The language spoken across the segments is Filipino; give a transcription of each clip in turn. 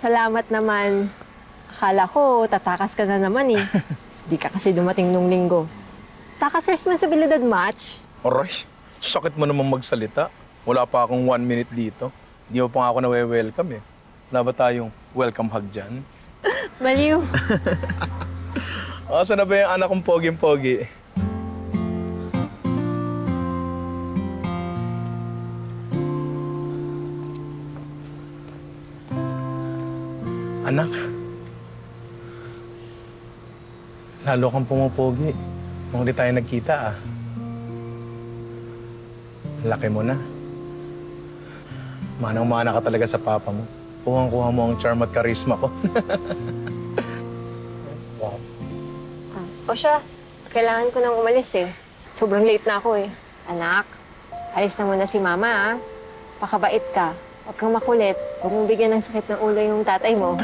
Salamat naman. Akala ko, tatakas ka na naman eh. Di ka kasi dumating nung linggo. Takas responsibilidad match? Aray, sakit mo naman magsalita. Wala pa akong 1 minute dito. Di mo pa nga ako nawe-welcome eh. Wala ba tayong welcome hug dyan? Baliw. Saan na ba yung anak kong poging-pogi? Anak, lalo kang pumupogi. Nung di tayo nagkita Laki mo na. Manang-mana ka talaga sa papa mo. Kuhang-kuha mo ang charm at karisma ko. Wow. O siya, kailangan ko nang umalis eh. Sobrang late na ako eh. Anak, alis na muna si mama ah. Pakabait ka. Huwag kang makulit. Huwag mong bigyan ng sakit ng ulo yung tatay mo.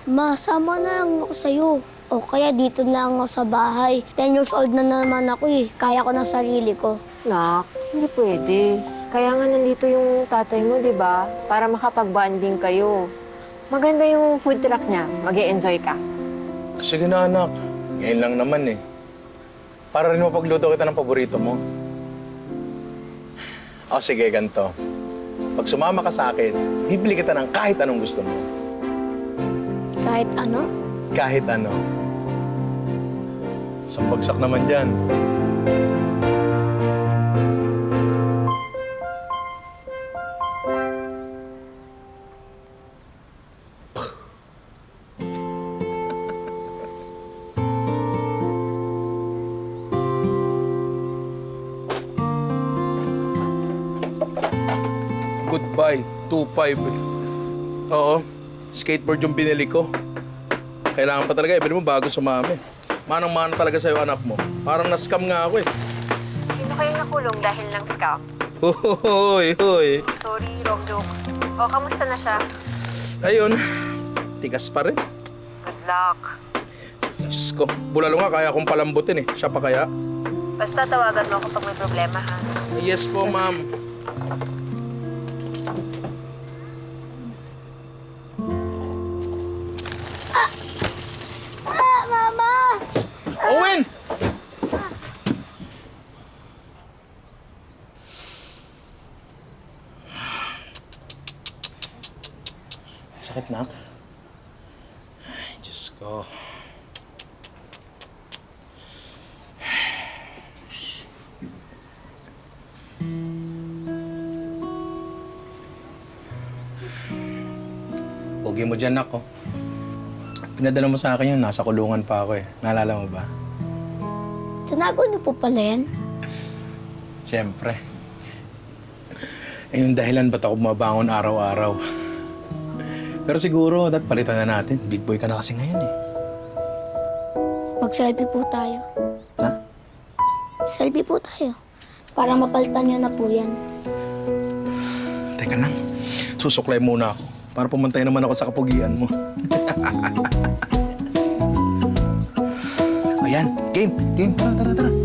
Ma, sama na lang ako sa'yo. O kaya dito na lang ako sa bahay. 10 years old na naman ako eh. Kaya ko ng sarili ko. Nak, hindi pwede. Kaya nga nandito yung tatay mo, di ba? Para makapag-bonding kayo. Maganda yung food truck niya. Mag-e-enjoy ka. Sige na, anak. Ngayon lang naman eh. Para rin mapagluto kita ng paborito mo. O sige, ganito. Pag sumama ka sa akin, bibili kita ng kahit anong gusto mo. Kahit ano? Kahit ano. Isang bagsak naman dyan. Goodbye, 2.5. Oo, skateboard yung binili ko. Kailangan pa talaga, ibili mo bago sumami. Manang-mana talaga sa'yo anak mo. Parang na-scam nga ako eh. Sino kayo nakulong dahil ng scam? Hoy, hoy. Sorry, wrong joke. O, kamusta na siya? Ayun, tigas pa rin. Good luck. Diyos ko, bulalo nga kaya akong palambutin eh. Siya pa kaya? Basta tawagan mo ako pag may problema, ha? Yes po, ma'am. Mama! Owen! Sakit na. Ay, Diyos ko. Pogi mo dyan, ako. Pinadala mo sa akin yun, nasa kulungan pa ako eh. Naalala mo ba? Tinago niyo po pala yan? Siyempre. Eh, yung dahilan ba't ako bumabangon araw-araw. Pero siguro, dapat palitan na natin. Big boy ka na kasi ngayon eh. Mag-selfie po tayo. Ha? Selfie po tayo. Para mapalitan niyo na po yan. Teka lang, susuklay muna ako. Para pumantay naman ako sa kapugian mo. Ayan, game. Tara.